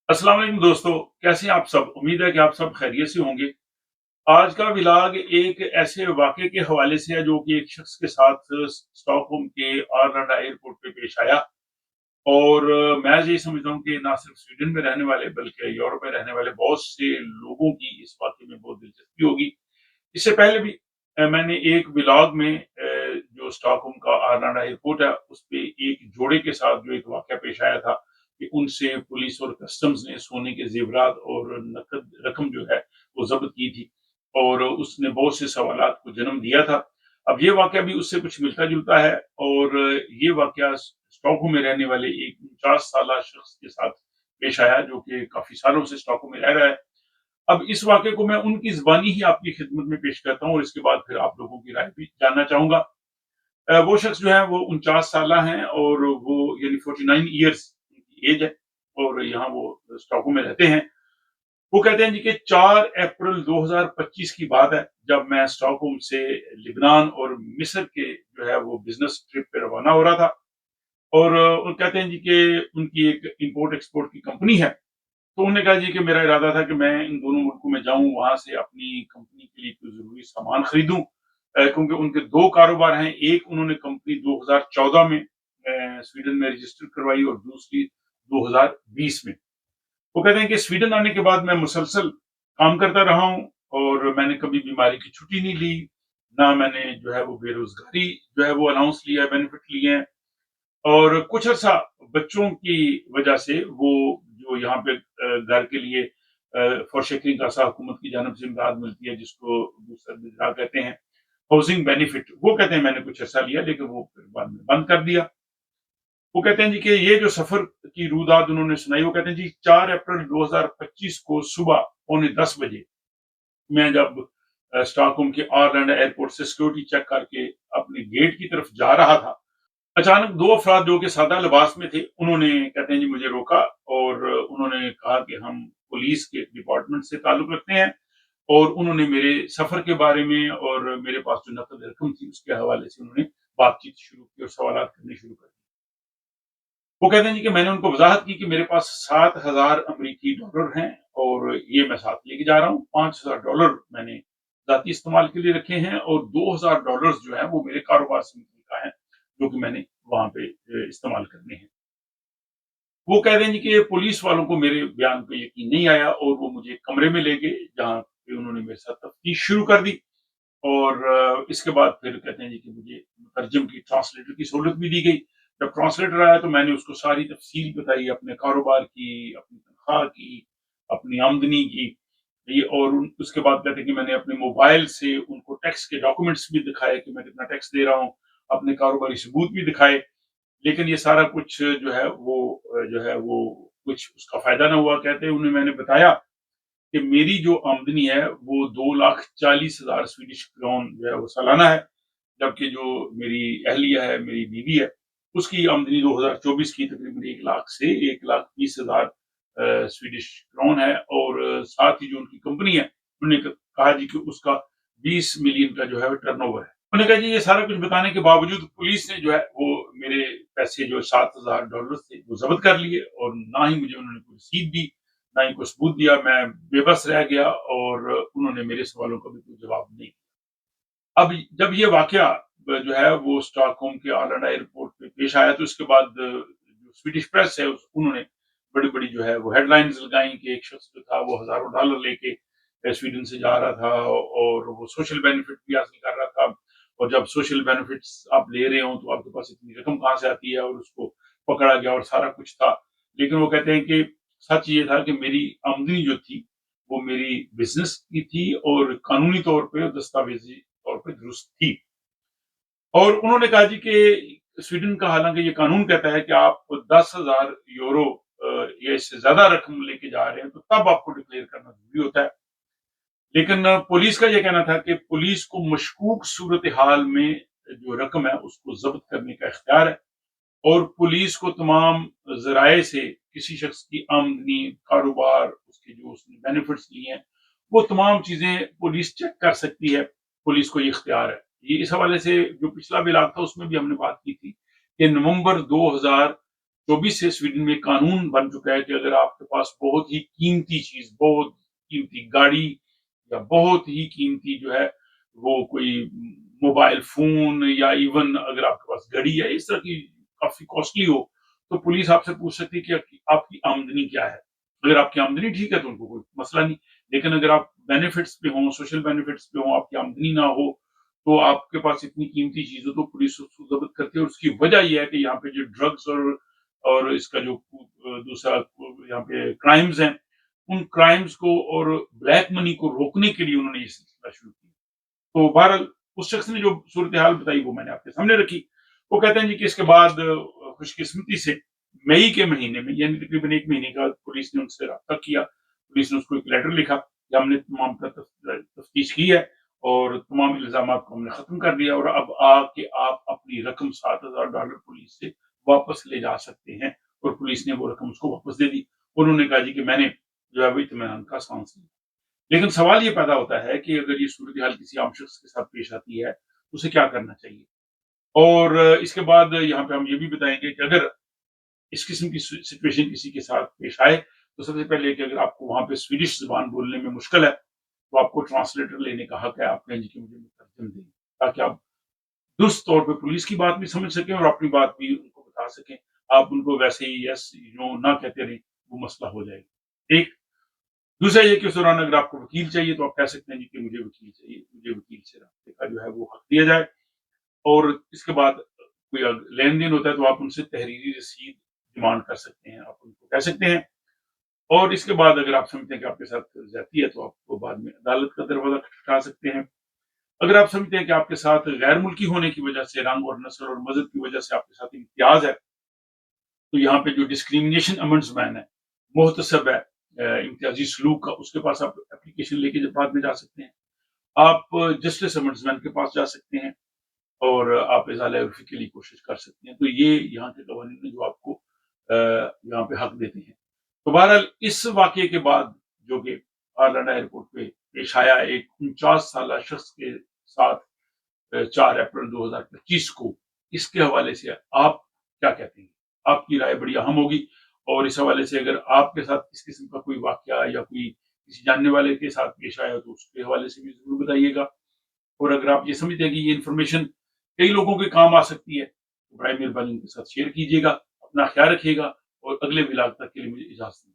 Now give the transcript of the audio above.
अस्सलाम वालेकुम दोस्तों, कैसे हैं आप सब? उम्मीद है कि आप सब खैरियत से होंगे। आज का व्लॉग एक ऐसे वाक़ये के हवाले से है जो कि एक शख्स के साथ स्टॉकहोम के आर्लंडा एयरपोर्ट पे पेश आया। और मैं ये समझता हूँ कि ना सिर्फ स्वीडन में रहने वाले बल्कि यूरोप में रहने वाले बहुत से लोगों की इस वाक़ये में बहुत दिलचस्पी होगी। इससे पहले भी मैंने एक व्लॉग में जो स्टॉकहोम का आर्लंडा एयरपोर्ट है, उसपे एक जोड़े के साथ जो एक वाक़या पेश आया था कि उनसे पुलिस और कस्टम्स ने सोने के ज़ेवरात और नकद रकम जो है, वो ज़ब्त की थी और उसने बहुत से सवालात को जन्म दिया था। अब ये वाक़या भी उससे कुछ मिलता-जुलता है और ये वाक़या स्टॉकहोम में रहने वाले एक 49 साला शख्स के साथ पेश आया, जो कि काफ़ी सालों से स्टॉकहोम में रह रहा है। अब इस वाक़ये को मैं उनकी ज़ुबानी ही आपकी खिदमत में पेश करता हूँ और इसके बाद फिर आप लोगों की राय भी जानना चाहूँगा। वो शख्स जो है वो 49 साला हैं और वो यानी 49 इयर्स उनकी एज है और यहाँ वो स्टॉकहोम में रहते हैं। वो कहते हैं जी कि 4 अप्रैल 2025 की बात है, जब मैं स्टॉकहोम से लेबनान और मिस्र के जो है वो बिज़नेस ट्रिप पे रवाना हो रहा था और वो कहते हैं जी कि उनकी एक इम्पोर्ट एक्सपोर्ट की कंपनी है। तो उन्होंने कहा जी कि मेरा इरादा था कि मैं इन दोनों मुल्कों में जाऊँ, वहाँ से अपनी कंपनी के लिए कोई ज़रूरी सामान खरीदूँ, क्योंकि उनके 2 कारोबार हैं। एक उन्होंने कंपनी 2014 में स्वीडन में रजिस्टर करवाई और दूसरी 2020 में। वो कहते हैं कि स्वीडन आने के बाद मैं मुसलसल काम करता रहा हूँ और मैंने कभी बीमारी की छुट्टी नहीं ली, ना मैंने जो है वो बेरोज़गारी जो है वो अलाउंस लिया है, बेनिफिट लिए हैं। और कुछ अर्सा बच्चों की वजह से वो जो यहाँ पे घर के लिए फॉर शेयरिंग का सा हुकूमत की जानब से इमदाद मिलती है, जिसको दूसरा बिजरा कहते हैं, हाउसिंग बेनिफिट, वो कहते हैं मैंने कुछ अर्सा लिया लेकिन वो फिर बाद में बंद कर दिया। वो कहते हैं जी कि ये जो सफर की रुदाद उन्होंने सुनाई, वो कहते हैं जी 4 अप्रैल 2025 को सुबह पौने 10 बजे मैं जब स्टॉकहोम के आर्लैंड एयरपोर्ट से सिक्योरिटी चेक करके अपने गेट की तरफ जा रहा था, अचानक 2 अफ़राद जो कि सादा लिबास में थे, उन्होंने कहते हैं जी मुझे रोका और उन्होंने कहा कि हम पुलिस के डिपार्टमेंट से ताल्लुक रखते हैं और उन्होंने मेरे सफ़र के बारे में और मेरे पास जो नकद रकम थी उसके हवाले से उन्होंने बातचीत शुरू की और सवालात करने शुरू कर दिए। वो कहते हैं जी कि मैंने उनको वज़ाहत की कि मेरे पास 7,000 अमरीकी डॉलर हैं और ये मैं साथ लेके जा रहा हूँ। $5,000 मैंने ज़ाती इस्तेमाल के लिए रखे हैं और $2,000 जो है वो मेरे कारोबार से मुतल्लिका हैं, जो कि मैंने वहाँ पे इस्तेमाल करने हैं। वो कह रहे हैं जी कि पुलिस वालों को मेरे बयान पे यकीन नहीं आया और वो मुझे कमरे में ले गए, जहाँ पे उन्होंने मेरे साथ तफ्तीश शुरू कर दी और इसके बाद फिर कहते हैं जी कि मुझे मुतरजम की, ट्रांसलेटर की सहूलत भी दी गई। जब ट्रांसलेटर आया तो मैंने उसको सारी तफ़सील बताई अपने कारोबार की, अपनी तनख्वाह की, अपनी आमदनी की। ये और उसके बाद कहते हैं कि मैंने अपने मोबाइल से उनको टैक्स के डॉक्यूमेंट्स भी दिखाए कि मैं कितना टैक्स दे रहा हूँ, अपने कारोबारी सबूत भी दिखाए। लेकिन ये सारा कुछ जो है वो जो है वो कुछ उसका फ़ायदा ना हुआ। कहते हैं उन्हें मैंने बताया कि मेरी जो आमदनी है वो 2,40,000 स्वीडिश क्राउन जो है वो सालाना है, जबकि जो मेरी अहलिया है, मेरी बीवी है, उसकी आमदनी 2024 की तकरीबन 1 लाख से 1,20,000 स्वीडिश क्राउन है और साथ ही जो उनकी कंपनी है, उन्होंने कहा जी कि उसका 20 मिलियन का जो है वो टर्नओवर है। उन्होंने कहा जी ये सारा कुछ बताने के बावजूद पुलिस ने जो है वो मेरे पैसे जो $7,000 थे वो ज़ब्त कर लिए और ना ही मुझे उन्होंने कोई रसीद दी, ना ही कोई सबूत दिया। मैं बेबस रह गया और उन्होंने मेरे सवालों का भी कोई जवाब नहीं। अब जब ये वाक़या जो है वो स्टॉकहोम के आर्लंडा एयरपोर्ट पे पेश आया, तो उसके बाद जो स्वीडिश प्रेस है उन्होंने बड़ी-बड़ी जो है वो हेडलाइन्स लगाई कि एक शख्स जो था वो हज़ारों डॉलर लेके स्वीडन से जा रहा था और वो सोशल बेनिफिट भी हासिल कर रहा था। और जब सोशल बेनिफिट्स आप ले रहे हो तो आपके पास इतनी रकम कहाँ से आती है, और उसको पकड़ा गया और सारा कुछ था। लेकिन वो कहते हैं कि सच ये था कि मेरी आमदनी जो थी वो मेरी बिज़नेस की थी और कानूनी तौर पे, दस्तावेज़ी तौर पे दुरुस्त थी। और उन्होंने कहा जी कि स्वीडन का हालाँकि ये कानून कहता है कि आप 10,000 यूरो या इससे ज़्यादा रकम लेके जा रहे हैं, तो तब आपको डिक्लेयर करना ज़रूरी होता है। लेकिन पुलिस का ये कहना था कि पुलिस को मशकूक सूरत-ए-हाल में जो रकम है, उसको ज़ब्त करने का इख्तियार है और पुलिस को तमाम ज़राए से किसी शख्स की आमदनी, कारोबार, उसके जो उसने बेनिफिट्स लिए हैं, वो तमाम चीज़ें पुलिस चेक कर सकती है, पुलिस को ये इख्तियार है। ये इस हवाले से जो पिछला व्लॉग था उसमें भी हमने बात की थी कि नवंबर 24 سے سویڈن میں قانون بن چکا ہے کہ اگر آپ کے پاس بہت ہی قیمتی چیز، بہت قیمتی گاڑی یا بہت ہی قیمتی جو ہے وہ کوئی موبائل فون، یا ایون اگر آپ کے پاس گھڑی ہے اس طرح کی کافی کاسٹلی ہو، تو پولیس آپ سے پوچھ سکتی ہے کہ آپ کی آمدنی کیا ہے۔ اگر آپ کی آمدنی ٹھیک ہے تو ان کو کوئی مسئلہ نہیں، لیکن اگر آپ بینیفٹس پہ ہوں، سوشل بینیفٹس پہ ہوں، آپ کی آمدنی نہ ہو، تو آپ کے پاس اتنی قیمتی چیز ہو تو پولیس اس کو ضبط کرتی ہے۔ اور اس کی وجہ یہ ہے کہ یہاں پہ جو ڈرگس اور اس کا جو دوسرا یہاں پہ کرائمز ہیں، ان کرائمز کو اور بلیک منی کو روکنے کے لیے انہوں نے یہ سلسلہ شروع کیا۔ تو بہرحال اس شخص نے جو صورتحال بتائی وہ میں نے آپ کے سامنے رکھی۔ وہ کہتے ہیں جی کہ اس کے بعد خوش قسمتی سے مئی کے مہینے میں، یعنی تقریباً ایک مہینے کا، پولیس نے ان سے رابطہ کیا۔ پولیس نے اس کو ایک لیٹر لکھا کہ ہم نے تمام کا تفتیش کی ہے اور تمام الزامات کو ہم نے ختم کر دیا، اور اب آ کے آپ اپنی رقم $7,000 پولیس سے واپس لے جا سکتے ہیں۔ اور پولیس نے وہ رقم اس کو واپس دے دی۔ انہوں نے کہا جی کہ میں نے جو ہے وہ اطمینان کا سانس لیا۔ لیکن سوال یہ پیدا ہوتا ہے کہ اگر یہ صورتحال کسی عام شخص کے ساتھ پیش آتی ہے تو اسے کیا کرنا چاہیے؟ اور اس کے بعد یہاں پہ ہم یہ بھی بتائیں گے کہ اگر اس قسم کی سچویشن کسی کے ساتھ پیش آئے تو سب سے پہلے کہ اگر آپ کو وہاں پہ سویڈش زبان بولنے میں مشکل ہے تو آپ کو ٹرانسلیٹر لینے کا حق ہے۔ آپ کہیں کہ مجھے مترجم دیں تاکہ آپ درست طور پہ پولیس کی بات بھی سمجھ سکیں اور اپنی بات بھی ان کو بتا سکیں۔ آپ ان کو ویسے ہی یس نو نہ کہتے رہیں، وہ مسئلہ ہو جائے گا۔ ایک دوسرا یہ کہ اس دوران اگر آپ کو وکیل چاہیے تو آپ کہہ سکتے ہیں جی کہ مجھے وکیل چاہیے، مجھے وکیل سے رابطے کا جو ہے وہ حق دیا جائے۔ اور اس کے بعد کوئی لین دین ہوتا ہے تو آپ ان سے تحریری رسید ڈیمانڈ کر سکتے ہیں، آپ ان کو کہہ سکتے ہیں۔ اور اس کے بعد اگر آپ سمجھتے ہیں کہ آپ کے ساتھ زیادتی ہے تو آپ کو بعد میں عدالت کا دروازہ کھٹکھٹا سکتے ہیں۔ اگر آپ سمجھتے ہیں کہ آپ کے ساتھ غیر ملکی ہونے کی وجہ سے، رنگ اور نسل اور مذہب کی وجہ سے آپ کے ساتھ امتیاز ہے، تو یہاں پہ جو ڈسکریمنیشن امنڈسمین ہے، محتسب ہے امتیازی سلوک کا، اس کے پاس آپ اپلیکیشن لے کے بعد میں جا سکتے ہیں۔ آپ جسٹس امنڈسمین کے پاس جا سکتے ہیں اور آپ ازالہ عرفی کے لیے کوشش کر سکتے ہیں۔ تو یہ یہاں کے قوانین ہیں جو آپ کو یہاں پہ حق دیتے ہیں۔ تو بہرحال اس واقعے کے بعد جو کہ آرلینڈا ایئرپورٹ پہ پیش آیا ایک 49 سالہ شخص کے ساتھ 4 اپریل 2025 کو، اس کے حوالے سے آپ کیا کہتے ہیں؟ آپ کی رائے بڑی اہم ہوگی۔ اور اس حوالے سے اگر آپ کے ساتھ اس قسم کا کوئی واقعہ یا کوئی کسی جاننے والے کے ساتھ پیش آیا تو اس کے حوالے سے بھی ضرور بتائیے گا۔ اور اگر آپ یہ سمجھتے ہیں کہ یہ انفارمیشن کئی لوگوں کے کام آ سکتی ہے تو برائے مہربانی ان کے ساتھ شیئر کیجیے گا۔ اپنا خیال رکھیے گا اور اگلے ولاگ تک کے لیے مجھے اجازت دیں۔